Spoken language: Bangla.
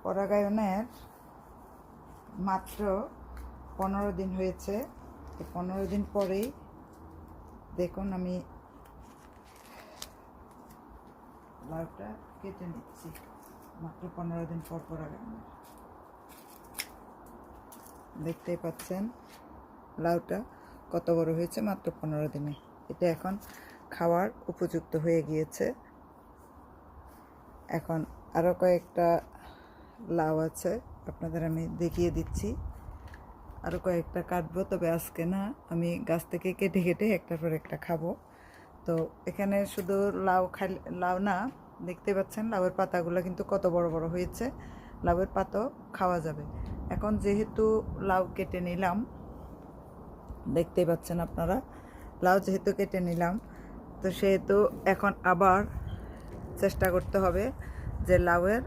পরাগায়নের মাত্র 15 দিন হয়েছে। 15 দিন পরেই দেখুন আমি লাউটা কেটে নিচ্ছি। মাত্র 15 দিন পর পরাগায়নের, দেখতেই পাচ্ছেন লাউটা কত বড় হয়েছে মাত্র 15 দিনে। এটা এখন খাওয়ার উপযুক্ত হয়ে গিয়েছে। এখন আরও কয়েকটা লাউ আছে, আপনাদের আমি দেখিয়ে দিচ্ছি। আরও কয়েকটা কাটবো, তবে আজকে না, আমি গাছ থেকে কেটে কেটে একটার পর একটা খাবো। তো এখানে শুধু লাউ না, দেখতে পাচ্ছেন লাউয়ের পাতাগুলো কিন্তু কত বড় বড় হয়েছে। লাউয়ের পাতাও খাওয়া যাবে। এখন যেহেতু লাউ কেটে নিলাম, দেখতেই পাচ্ছেন আপনারা, লাউ যেহেতু কেটে নিলাম, তো সেহেতু এখন আবার চেষ্টা করতে হবে যে লাউয়ের